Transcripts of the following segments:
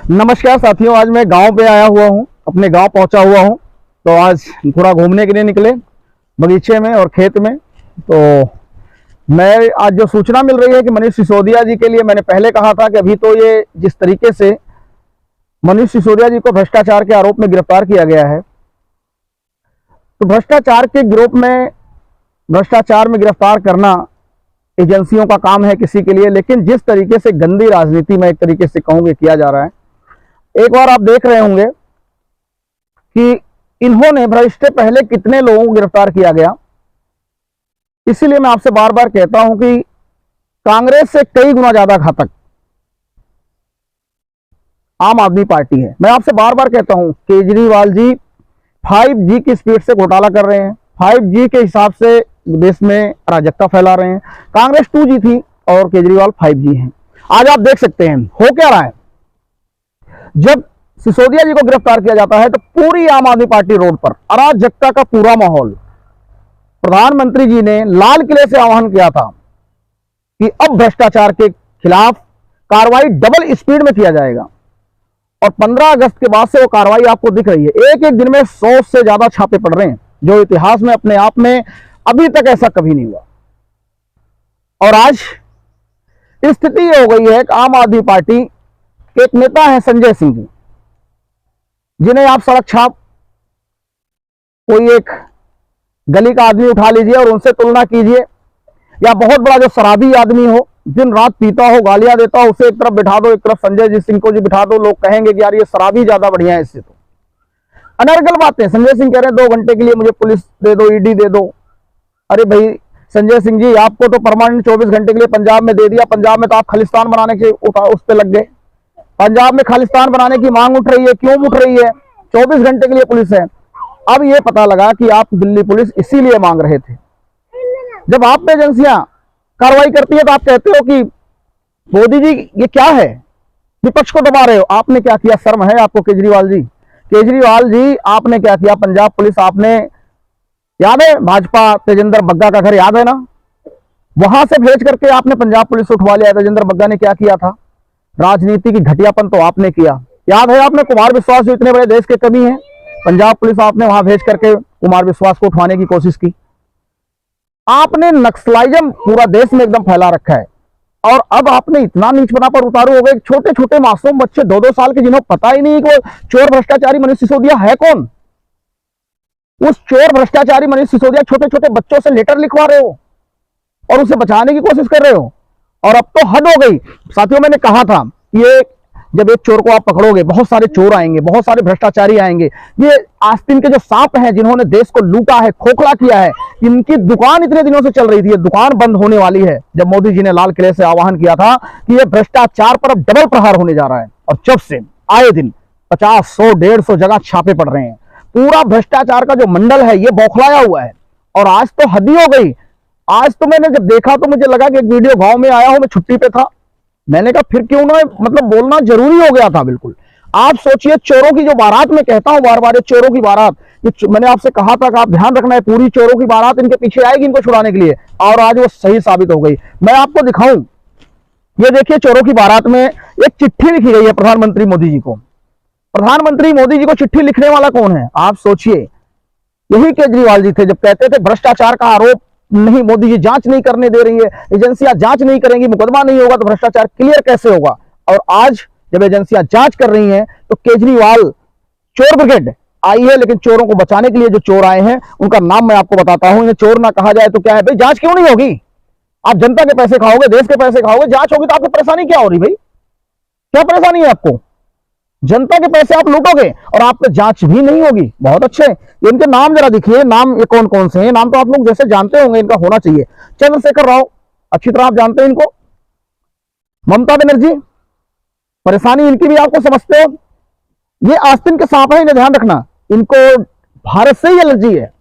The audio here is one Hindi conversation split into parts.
नमस्कार साथियों, आज मैं गांव पे आया हुआ हूं, अपने गांव पहुंचा हुआ हूं। तो आज थोड़ा घूमने के लिए निकले बगीचे में और खेत में। तो मैं आज जो सूचना मिल रही है कि मनीष सिसोदिया जी के लिए, मैंने पहले कहा था कि अभी तो ये जिस तरीके से मनीष सिसोदिया जी को भ्रष्टाचार के आरोप में गिरफ्तार किया गया है, तो भ्रष्टाचार में गिरफ्तार करना एजेंसियों का काम है किसी के लिए। लेकिन जिस तरीके से गंदी राजनीति में एक तरीके से कहूंगे किया जा रहा है, एक बार आप देख रहे होंगे कि इन्होंने भ्रष्ट पहले कितने लोगों को गिरफ्तार किया गया। इसीलिए मैं आपसे बार बार कहता हूं कि कांग्रेस से कई गुना ज्यादा घातक आम आदमी पार्टी है। मैं आपसे बार बार कहता हूं, केजरीवाल जी 5G की स्पीड से घोटाला कर रहे हैं, 5G के हिसाब से देश में अराजकता फैला रहे हैं। कांग्रेस 2G थी और केजरीवाल 5G हैं। आज आप देख सकते हैं हो क्या रहा है। जब सिसोदिया जी को गिरफ्तार किया जाता है तो पूरी आम आदमी पार्टी रोड पर, अराजकता का पूरा माहौल। प्रधानमंत्री जी ने लाल किले से आह्वान किया था कि अब भ्रष्टाचार के खिलाफ कार्रवाई डबल स्पीड में किया जाएगा, और 15 अगस्त के बाद से वो कार्रवाई आपको दिख रही है। एक एक दिन में 100 से ज्यादा छापे पड़ रहे हैं, जो इतिहास में अपने आप में अभी तक ऐसा कभी नहीं हुआ। और आज स्थिति ये हो गई है कि आम आदमी पार्टी के एक नेता है संजय सिंह जी, जिन्हें आप सड़क छाप कोई एक गली का आदमी उठा लीजिए और उनसे तुलना कीजिए, या बहुत बड़ा जो शराबी आदमी हो, दिन रात पीता हो, गालियां देता हो, उसे एक तरफ बिठा दो, एक तरफ संजय जी सिंह को जी बिठा दो, लोग कहेंगे कि यार ये शराबी ज्यादा बढ़िया है इससे। तो अनर्गल बातें। संजय सिंह कह रहे हैं 2 घंटे के लिए मुझे पुलिस दे दो, ईडी दे दो। अरे भाई संजय सिंह जी, आपको तो परमानेंट 24 घंटे के लिए पंजाब में दे दिया। पंजाब में तो आप खालिस्तान बनाने के उस पे लग गए। पंजाब में खालिस्तान बनाने की मांग उठ रही है, क्यों उठ रही है? 24 घंटे के लिए पुलिस है। अब ये पता लगा कि आप दिल्ली पुलिस इसीलिए मांग रहे थे। जब आप पे एजेंसियां कार्रवाई करती है तो आप कहते हो कि मोदी जी ये क्या है, विपक्ष को दबा रहे हो। आपने क्या किया? शर्म है आपको केजरीवाल जी? केजरीवाल जी आपने क्या किया? पंजाब पुलिस आपने, याद है भाजपा तेजिंदर बग्गा का घर याद है ना, वहां से भेज करके आपने पंजाब पुलिस उठवा लिया। तेजिंदर बग्गा ने क्या किया था? राजनीति की घटियापन तो आपने किया। याद है आपने कुमार विश्वास जो इतने बड़े देश के कवि हैं, पंजाब पुलिस आपने वहां भेज करके कुमार विश्वास को उठवाने की कोशिश की। आपने नक्सलाइजम पूरा देश में एकदम फैला रखा है। और अब आपने इतना नीचपना पर उतारू हो गए। छोटे छोटे मासूम बच्चे 2-2 साल के, जिन्हें पता ही नहीं कि वो चोर भ्रष्टाचारी मनीष सिसोदिया है कौन। उस चोर भ्रष्टाचारी मनीष सिसोदिया छोटे छोटे बच्चों से लेटर लिखवा रहे हो और उसे बचाने की कोशिश कर रहे हो। और अब तो हद हो गई साथियों। मैंने कहा था कि ये जब एक चोर को आप पकड़ोगे, बहुत सारे चोर आएंगे, बहुत सारे भ्रष्टाचारी आएंगे। ये आस्तीन के जो सांप हैं, जिन्होंने देश को लूटा है, खोखला किया है, इनकी दुकान इतने दिनों से चल रही थी, ये दुकान बंद होने वाली है जब मोदी जी ने लाल किले से आह्वान किया था कि ये भ्रष्टाचार पर अब डबल प्रहार होने जा रहा है। और जब से आए दिन 50, 100, 150 जगह छापे पड़ रहे हैं। पूरा भ्रष्टाचार का जो मंडल है ये बौखलाया हुआ है। और आज तो हद ही हो गई। आज तो मैंने जब देखा तो मुझे लगा कि एक वीडियो, गांव में आया हूं, मैं छुट्टी पे था, मैंने कहा फिर क्यों ना, मतलब बोलना जरूरी हो गया था बिल्कुल। आप सोचिए, चोरों की जो बारात, मैं कहता हूं बार बार, ये चोरों की बारात, ये मैंने आपसे कहा था कि आप ध्यान रखना है, पूरी चोरों की बारात इनके पीछे आएगी इनको छुड़ाने के लिए, और आज वो सही साबित हो गई। मैं आपको दिखाऊं, ये देखिए चोरों की बारात में एक चिट्ठी लिखी गई है प्रधानमंत्री मोदी जी को। प्रधानमंत्री मोदी जी को चिट्ठी लिखने वाला कौन है? आप सोचिए, यही केजरीवाल जी थे जब कहते थे भ्रष्टाचार का आरोप नहीं, मोदी जी जांच नहीं करने दे रही है, एजेंसियां जांच नहीं करेंगी, मुकदमा नहीं होगा तो भ्रष्टाचार क्लियर कैसे होगा। और आज जब एजेंसियां जांच कर रही हैं तो केजरीवाल चोर ब्रिगेड आई है। लेकिन चोरों को बचाने के लिए जो चोर आए हैं उनका नाम मैं आपको बताता हूं। इन्हें चोर ना कहा जाए तो क्या है भाई? जांच क्यों नहीं होगी? आप जनता के पैसे खाओगे, देश के पैसे खाओगे, जांच होगी तो आपको परेशानी क्या हो रही भाई? क्या परेशानी है आपको? जनता के पैसे आप लूटोगे और आप पे जांच भी नहीं होगी। बहुत अच्छे। इनके नाम जरा दिखिए, नाम ये कौन कौन से हैं? नाम तो आप लोग जैसे जानते होंगे, इनका होना चाहिए। चंद्रशेखर राव, अच्छी तरह आप जानते हैं इनको। ममता बनर्जी, परेशानी इनकी भी आपको समझते हो। ये आस्तीन के सांप है, इन्हें ध्यान रखना, इनको भारत से ही एलर्जी है।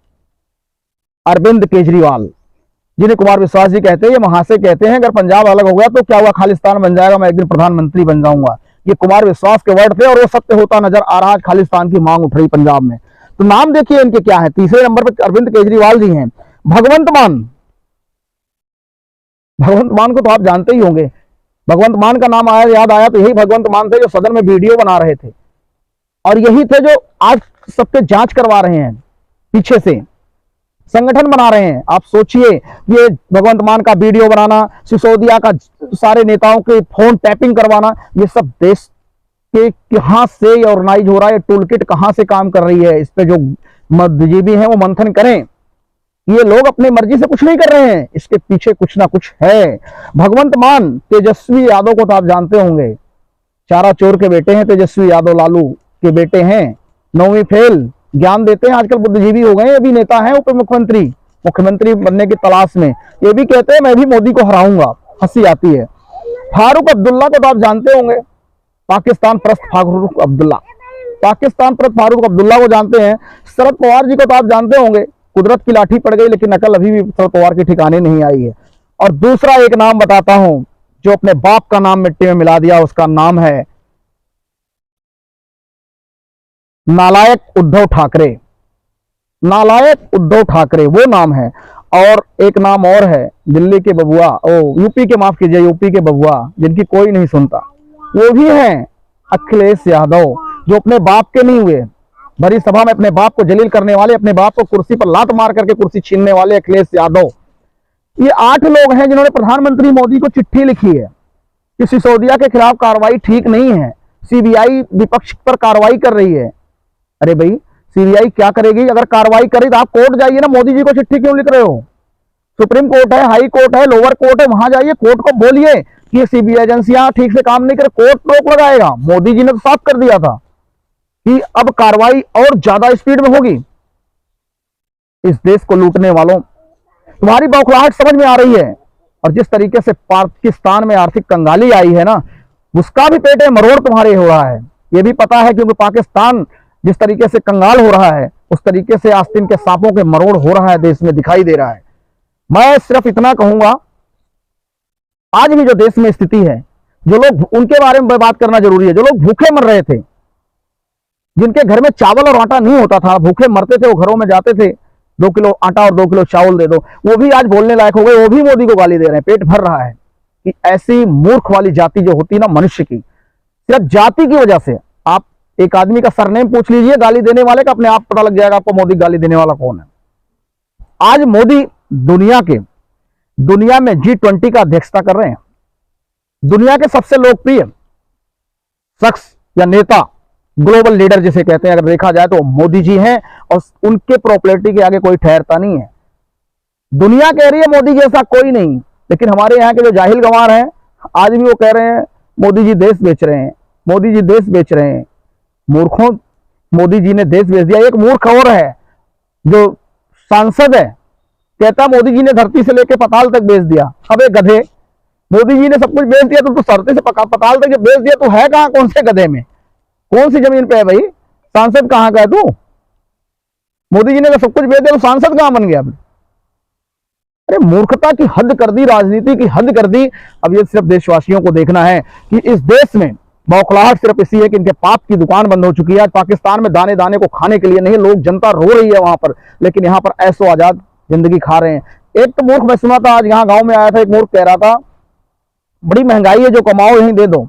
अरविंद केजरीवाल, जिन्हें कुमार विश्वास जी कहते हैं, ये महाशय कहते हैं अगर पंजाब अलग हो गया तो क्या हुआ, खालिस्तान बन जाएगा, मैं एक दिन प्रधानमंत्री बन जाऊंगा। ये कुमार विश्वास के वर्ड थे और वो सत्य होता नजर आ रहा है। खालिस्तान की मांग उठ रही पंजाब में। तो नाम देखिए इनके क्या है। तीसरे नंबर पर अरविंद केजरीवाल जी हैं। भगवंत मान, भगवंत मान को तो आप जानते ही होंगे, भगवंत मान का नाम आया, याद आया तो यही भगवंत मान थे जो सदन में वीडियो बना रहे थे, और यही थे जो आज सबके जांच करवा रहे हैं, पीछे से संगठन बना रहे हैं। आप सोचिए, ये भगवंत मान का वीडियो बनाना, सिसोदिया का सारे नेताओं के फोन टैपिंग करवाना, ये सब देश के कहां से ऑर्गेनाइज हो रहा है, टूल किट कहां से काम कर रही है, इस पे जो बुद्धिजीवी हैं वो मंथन करें। ये लोग अपनी मर्जी से कुछ नहीं कर रहे हैं, इसके पीछे कुछ ना कुछ है। भगवंत मान तेजस्वी यादव को तो आप जानते होंगे, चारा चोर के बेटे हैं तेजस्वी यादव, लालू के बेटे हैं, 9वीं फेल, ज्ञान देते हैं, आजकल बुद्धिजीवी हो गए, अभी नेता हैं, उप मुख्यमंत्री बनने की तलाश में। ये भी कहते हैं मैं भी मोदी को हराऊंगा, हंसी आती है। फारूक अब्दुल्ला को तो आप जानते होंगे, पाकिस्तान प्रस्त फारूक अब्दुल्ला, पाकिस्तान प्रस्त फारूक अब्दुल्ला को जानते हैं। शरद पवार जी को तो आप जानते होंगे, कुदरत की लाठी पड़ गई लेकिन अकल अभी भी शरद पवार के ठिकाने नहीं आई है। और दूसरा एक नाम बताता हूं जो अपने बाप का नाम मिट्टी में मिला दिया, उसका नाम है नालायक उद्धव ठाकरे। नालायक उद्धव ठाकरे वो नाम है। और एक नाम और है, दिल्ली के बबुआ, यूपी के, माफ कीजिए, यूपी के बबुआ जिनकी कोई नहीं सुनता, वो भी हैं अखिलेश यादव, जो अपने बाप के नहीं हुए, भरी सभा में अपने बाप को जलील करने वाले, अपने बाप को कुर्सी पर लात मार करके कुर्सी छीनने वाले अखिलेश यादव। ये 8 लोग हैं जिन्होंने प्रधानमंत्री मोदी को चिट्ठी लिखी है कि सिसोदिया के खिलाफ कार्रवाई ठीक नहीं है, सीबीआई विपक्ष पर कार्रवाई कर रही है। अरे भाई, सीबीआई क्या करेगी? अगर कार्रवाई करे तो आप कोर्ट जाइए ना, मोदी जी को चिट्ठी क्यों लिख रहे हो? सुप्रीम कोर्ट है, हाई कोर्ट है, लोअर कोर्ट है, वहां जाइए, कोर्ट को बोलिए कि सीबीआई एजेंसियां ठीक से काम नहीं करे, कोर्ट रोक लगाएगा। मोदी जी ने तो साफ कर दिया था कि अब कार्रवाई और ज्यादा स्पीड में होगी। इस देश को लूटने वालों, तुम्हारी बौखलाहट समझ में आ रही है। और जिस तरीके से पाकिस्तान में आर्थिक कंगाली आई है ना, उसका भी पेटे मरोड़ तुम्हारे हो रहा है। यह भी पता है, क्योंकि पाकिस्तान जिस तरीके से कंगाल हो रहा है, उस तरीके से आस्तीन के सांपों के मरोड़ हो रहा है, देश में दिखाई दे रहा है। मैं सिर्फ इतना कहूंगा, आज भी जो देश में स्थिति है, जो लोग, उनके बारे में बात करना जरूरी है। जो लोग भूखे मर रहे थे, जिनके घर में चावल और आटा नहीं होता था, भूखे मरते थे, वो घरों में जाते थे, 2 किलो आटा और 2 किलो चावल दे दो, वो भी आज बोलने लायक हो गए, वो भी मोदी को गाली दे रहे हैं। पेट भर रहा है कि ऐसी मूर्ख वाली जाति जो होती ना मनुष्य की, सिर्फ जाति की वजह से, आप एक आदमी का सरनेम पूछ लीजिए गाली देने वाले का, अपने आप पता लग जाएगा आपको मोदी गाली देने वाला कौन है। आज मोदी दुनिया में G20 का अध्यक्षता कर रहे हैं। दुनिया के सबसे लोकप्रिय शख्स या नेता, ग्लोबल लीडर जिसे कहते हैं, अगर देखा जाए तो मोदी जी हैं, और उनके प्रॉपर्टी के आगे कोई ठहरता नहीं है। दुनिया कह रही है मोदी जैसा कोई नहीं, लेकिन हमारे यहाँ के जो जाहिल गंवार हैं, आज भी वो कह रहे हैं मोदी जी देश बेच रहे हैं, मोदी जी देश बेच रहे हैं। मूर्खों, मोदी जी ने देश बेच दिया। एक मूर्ख और है जो सांसद है, कहता मोदी जी ने धरती से लेकर पाताल तक बेच दिया। अबे गधे, मोदी जी ने सब कुछ बेच दिया, तो तू धरती से पाताल तक बेच दिया, तो है कहां? कौन से गधे में, कौन सी जमीन पे है भाई? सांसद कहां का है तू? मोदी जी ने सब कुछ बेच दिया, तो सांसद कहां बन गया? अरे मूर्खता की हद कर दी, राजनीति की हद कर दी। अब ये सिर्फ देशवासियों को देखना है कि इस देश में बौखलाहट सिर्फ इसी है कि इनके पाप की दुकान बंद हो चुकी है। पाकिस्तान में दाने दाने को खाने के लिए नहीं, लोग, जनता रो रही है वहां पर, लेकिन यहाँ पर ऐसो आजाद जिंदगी खा रहे हैं। एक तो मूर्ख, मैं सुना था, आज यहाँ गांव में आया था, एक मूर्ख कह रहा था बड़ी महंगाई है, जो कमाओ यहीं दे दो।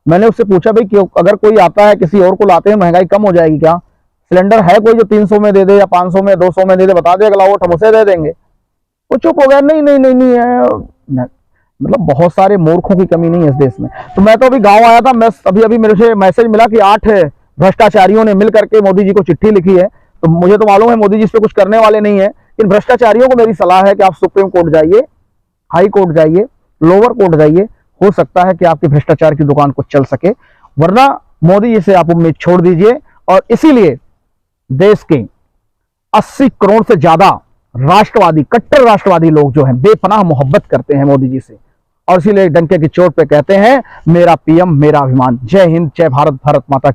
मैंने उससे पूछा भाई क्यों, अगर कोई आता है किसी और को लाते हैं, महंगाई कम हो जाएगी क्या? सिलेंडर है कोई जो 300 में दे दे या 500 में, 200 में दे दे? बता दे, अगला वो हम उसे दे देंगे। वो चुप हो गया, नहीं नहीं नहीं नहीं है। मतलब बहुत सारे मूर्खों की कमी नहीं है इस देश में। तो मैं तो अभी गांव आया था, मैं अभी मेरे से मैसेज मिला कि 8 भ्रष्टाचारियों ने मिल करके मोदी जी को चिट्ठी लिखी है। तो मुझे तो मालूम है मोदी जी इस पे कुछ करने वाले नहीं है। इन भ्रष्टाचारियों को मेरी सलाह है कि आप सुप्रीम कोर्ट जाइए, हाई कोर्ट जाइए, लोअर कोर्ट जाइए, हो सकता है कि आपकी भ्रष्टाचार की दुकान को चल सके, वरना मोदी जी से आप उम्मीद छोड़ दीजिए। और इसीलिए देश के 80 करोड़ से ज्यादा राष्ट्रवादी, कट्टर राष्ट्रवादी लोग जो हैं, बेपनाह मोहब्बत करते हैं मोदी जी से, और इसीलिए डंके की चोट पे कहते हैं मेरा पीएम मेरा अभिमान। जय हिंद, जय भारत, भारत माता की।